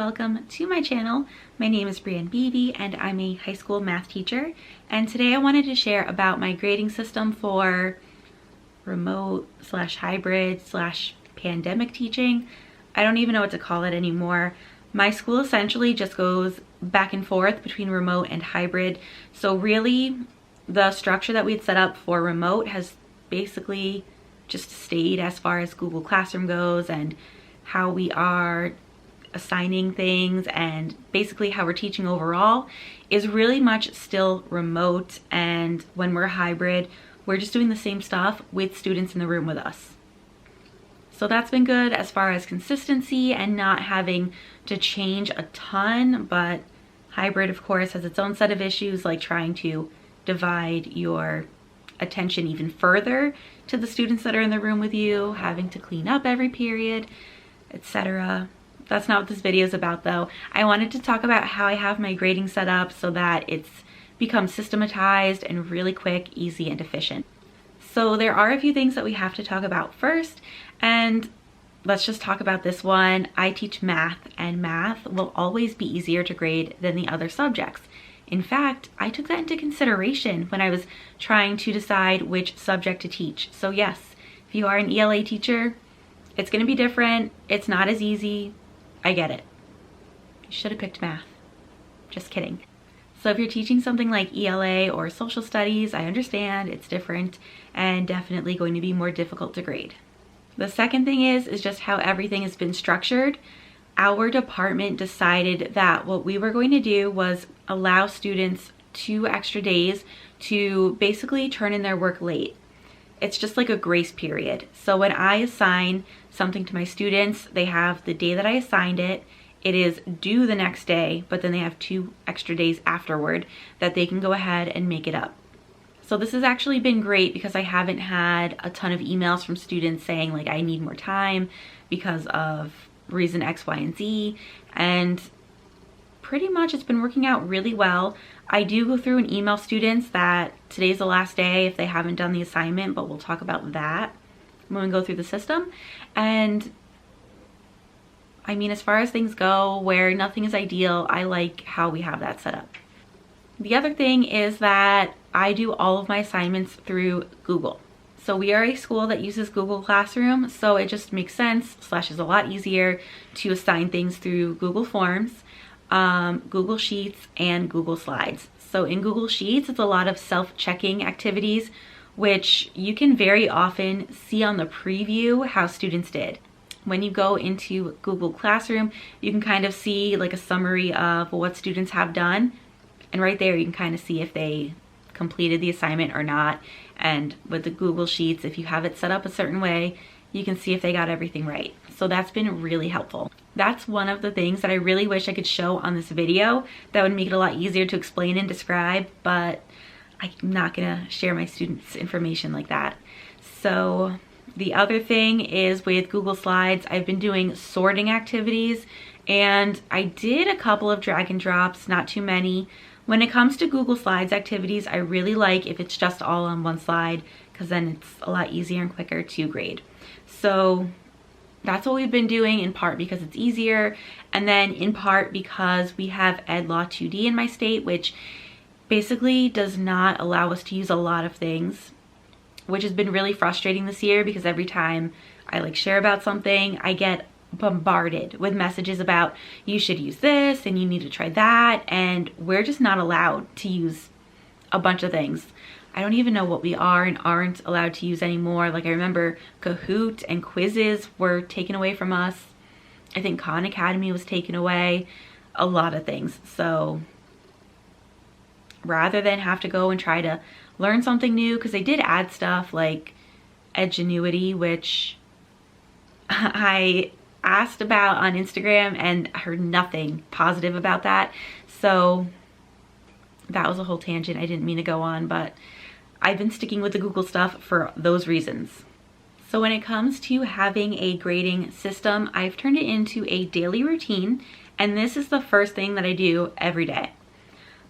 welcome to my channel. My name is Brianne Beebe and I'm a high school math teacher. And today I wanted to share about my grading system for remote / hybrid / pandemic teaching. I don't even know what to call it anymore. My school essentially just goes back and forth between remote and hybrid. So really the structure that we had set up for remote has basically just stayed as far as Google Classroom goes and how we are assigning things and basically how we're teaching overall is really much still remote. And when we're hybrid, we're just doing the same stuff with students in the room with us. So that's been good as far as consistency and not having to change a ton, but hybrid of course has its own set of issues, like trying to divide your attention even further to the students that are in the room with you, having to clean up every period, etc. That's not what this video is about though. I wanted to talk about how I have my grading set up so that it's become systematized and really quick, easy, and efficient. So there are a few things that we have to talk about first, and let's just talk about this one. I teach math, and math will always be easier to grade than the other subjects. In fact, I took that into consideration when I was trying to decide which subject to teach. So yes, if you are an ELA teacher, it's going to be different. It's not as easy. I get it. You should have picked math. Just kidding. So if you're teaching something like ELA or social studies, I understand it's different and definitely going to be more difficult to grade. The second thing is just how everything has been structured. Our department decided that what we were going to do was allow students 2 extra days to basically turn in their work late. It's just like a grace period. So when I assign something to my students, they have the day that I assigned it. It is due the next day, but then they have 2 extra days afterward that they can go ahead and make it up. So this has actually been great because I haven't had a ton of emails from students saying like I need more time because of reason X, Y, and Z, and pretty much it's been working out really well. I do go through and email students that today's the last day if they haven't done the assignment, but we'll talk about that when we go through the system. And I mean, as far as things go, where nothing is ideal, I like how we have that set up. The other thing is that I do all of my assignments through Google. So we are a school that uses Google Classroom, so it just makes sense / is a lot easier to assign things through Google Forms, Google Sheets, and Google Slides. So in Google Sheets, it's a lot of self-checking activities, which you can very often see on the preview how students did. When you go into Google Classroom, you can kind of see like a summary of what students have done. And right there, you can kind of see if they completed the assignment or not. And with the Google Sheets, if you have it set up a certain way, you can see if they got everything right. So that's been really helpful. That's one of the things that I really wish I could show on this video that would make it a lot easier to explain and describe, but I'm not gonna share my students' information like that. So the other thing is with Google Slides, I've been doing sorting activities, and I did a couple of drag and drops, not too many. When it comes to Google Slides activities, I really like if it's just all on one slide because then it's a lot easier and quicker to grade. So that's what we've been doing, in part because it's easier, and then in part because we have Ed Law 2D in my state, which basically does not allow us to use a lot of things, which has been really frustrating this year because every time I like share about something, I get bombarded with messages about you should use this and you need to try that, and we're just not allowed to use a bunch of things. I don't even know what we are and aren't allowed to use anymore. Like I remember Kahoot and quizzes were taken away from us. I think Khan Academy was taken away. A lot of things. So rather than have to go and try to learn something new, because they did add stuff like Edgenuity, which I asked about on Instagram and heard nothing positive about that. So that was a whole tangent I didn't mean to go on, but I've been sticking with the Google stuff for those reasons. So when it comes to having a grading system, I've turned it into a daily routine, and this is the first thing that I do every day.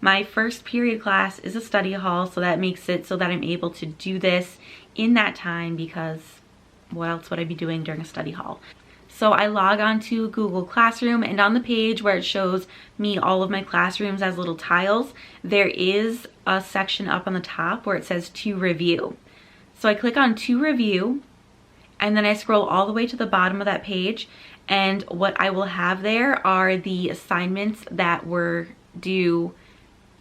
My first period class is a study hall, so that makes it so that I'm able to do this in that time because what else would I be doing during a study hall? So I log on to Google Classroom, and on the page where it shows me all of my classrooms as little tiles, there is a section up on the top where it says to review. So I click on to review, and then I scroll all the way to the bottom of that page, and what I will have there are the assignments that were due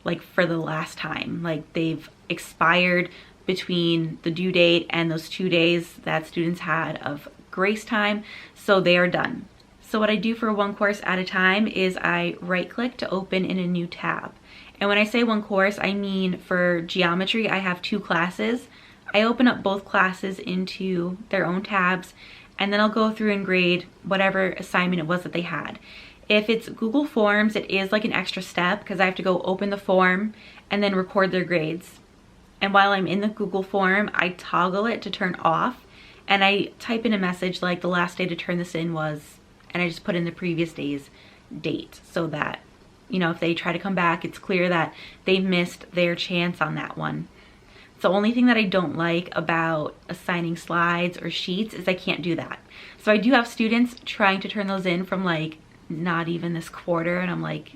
like for the last time. Like they've expired between the due date and those 2 days that students had of grace time, so they are done. So what I do for one course at a time is I right click to open in a new tab. And when I say one course, I mean for geometry, I have 2 classes. I open up both classes into their own tabs, and then I'll go through and grade whatever assignment it was that they had. If it's Google Forms, it is like an extra step because I have to go open the form and then record their grades. And while I'm in the Google form, I toggle it to turn off, and I type in a message like the last day to turn this in was, and I just put in the previous day's date so that, you know, if they try to come back, it's clear that they've missed their chance on that one. The only thing that I don't like about assigning slides or sheets is I can't do that. So I do have students trying to turn those in from like not even this quarter, and I'm like,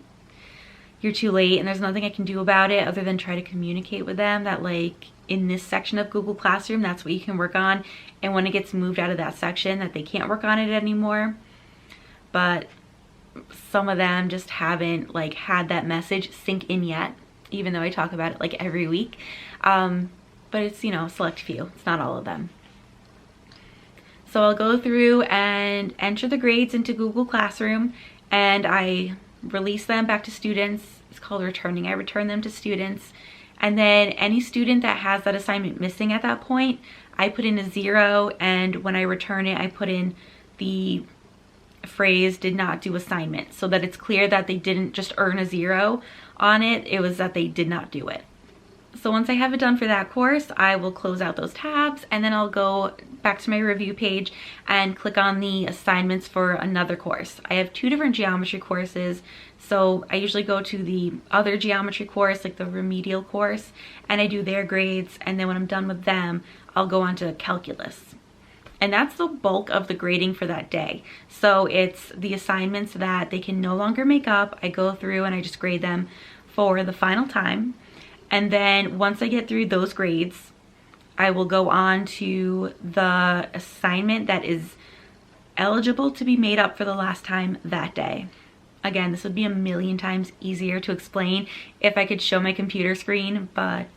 you're too late, and there's nothing I can do about it other than try to communicate with them that like in this section of Google Classroom, that's what you can work on, and when it gets moved out of that section that they can't work on it anymore. But some of them just haven't like had that message sink in yet, even though I talk about it like every week. But it's, you know, a select few, it's not all of them. So I'll go through and enter the grades into Google Classroom, and I release them back to students. It's called returning. I return them to students, and then any student that has that assignment missing at that point, I put in a 0, and when I return it, I put in the phrase did not do assignment, so that it's clear that they didn't just earn a 0 on it, it was that they did not do it. So once I have it done for that course, I will close out those tabs, and then I'll go back to my review page and click on the assignments for another course. I have 2 different geometry courses, so I usually go to the other geometry course, like the remedial course, and I do their grades, and then when I'm done with them, I'll go on to calculus. And that's the bulk of the grading for that day. So it's the assignments that they can no longer make up. I go through and I just grade them for the final time. And then once I get through those grades, I will go on to the assignment that is eligible to be made up for the last time that day. Again, this would be a million times easier to explain if I could show my computer screen, but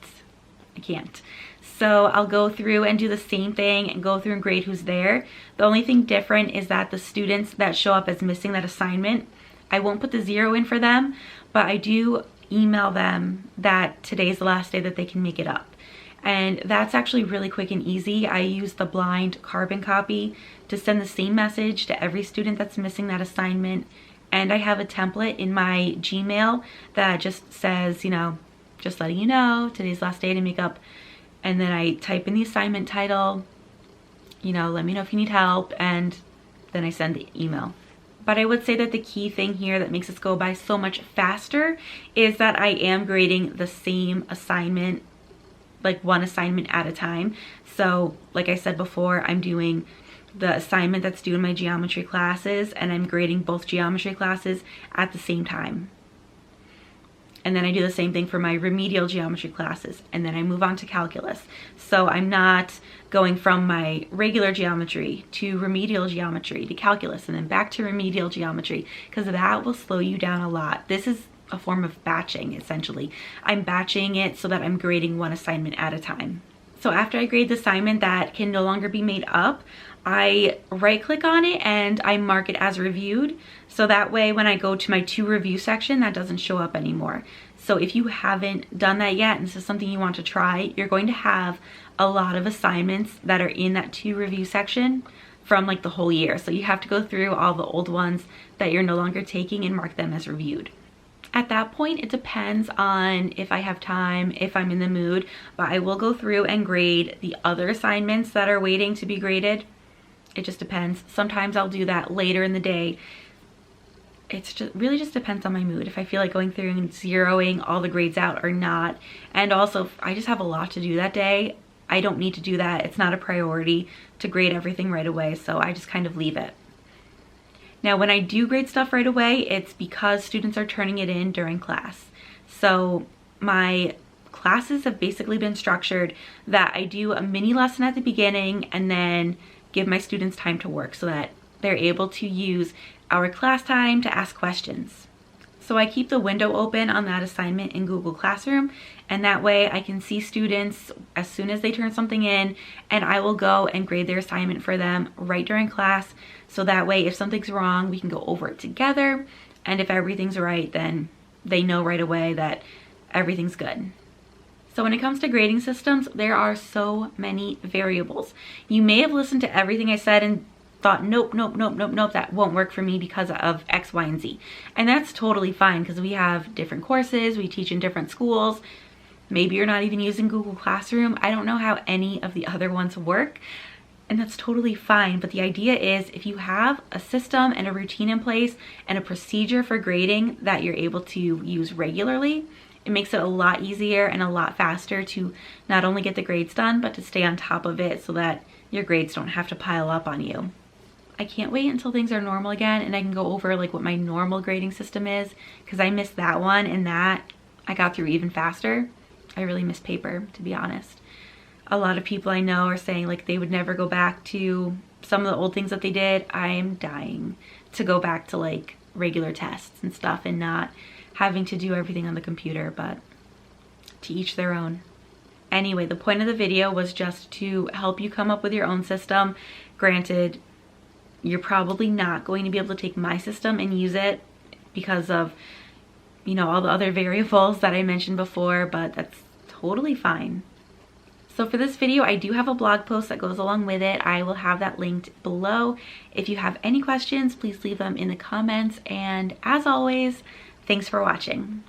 I can't. So I'll go through and do the same thing and go through and grade who's there. The only thing different is that the students that show up as missing that assignment, I won't put the 0 in for them, but I do email them that today's the last day that they can make it up. And that's actually really quick and easy. I use the blind carbon copy to send the same message to every student that's missing that assignment. And I have a template in my Gmail that just says, you know, just letting you know, today's the last day to make up. And then I type in the assignment title, you know, let me know if you need help, and then I send the email. But I would say that the key thing here that makes this go by so much faster is that I am grading the same assignment, like one assignment at a time. So like I said before, I'm doing the assignment that's due in my geometry classes, and I'm grading both geometry classes at the same time. And then I do the same thing for my remedial geometry classes, and then I move on to calculus. So I'm not going from my regular geometry to remedial geometry to calculus and then back to remedial geometry, because that will slow you down a lot. This is a form of batching, essentially. I'm batching it so that I'm grading one assignment at a time. So after I grade the assignment that can no longer be made up, I right click on it and I mark it as reviewed. So that way when I go to my to review section, that doesn't show up anymore. So if you haven't done that yet and this is something you want to try, you're going to have a lot of assignments that are in that to review section from like the whole year. So you have to go through all the old ones that you're no longer taking and mark them as reviewed. At that point, it depends on if I have time, if I'm in the mood, but I will go through and grade the other assignments that are waiting to be graded. It just depends. Sometimes I'll do that later in the day. It's just really just depends on my mood, if I feel like going through and zeroing all the grades out or not. And also, if I just have a lot to do that day, I don't need to do that. It's not a priority to grade everything right away, so I just kind of leave it. Now, when I do grade stuff right away, it's because students are turning it in during class. So my classes have basically been structured that I do a mini lesson at the beginning and then give my students time to work so that they're able to use our class time to ask questions. So I keep the window open on that assignment in Google Classroom, and that way I can see students as soon as they turn something in, and I will go and grade their assignment for them right during class. So that way if something's wrong, we can go over it together, and if everything's right, then they know right away that everything's good. So when it comes to grading systems, there are so many variables. You may have listened to everything I said and thought, nope, that won't work for me because of X, Y, and Z. And that's totally fine because we have different courses, we teach in different schools. Maybe you're not even using Google Classroom. I don't know how any of the other ones work, and that's totally fine. But the idea is if you have a system and a routine in place and a procedure for grading that you're able to use regularly, it makes it a lot easier and a lot faster to not only get the grades done, but to stay on top of it so that your grades don't have to pile up on you. I can't wait until things are normal again and I can go over like what my normal grading system is, because I missed that one and that I got through even faster. I really miss paper, to be honest. A lot of people I know are saying like they would never go back to some of the old things that they did. I am dying to go back to like regular tests and stuff and not having to do everything on the computer, but to each their own. Anyway, the point of the video was just to help you come up with your own system. Granted, you're probably not going to be able to take my system and use it because of, you know, all the other variables that I mentioned before, but that's totally fine. So for this video, I do have a blog post that goes along with it. I will have that linked below. If you have any questions, please leave them in the comments. And as always, thanks for watching.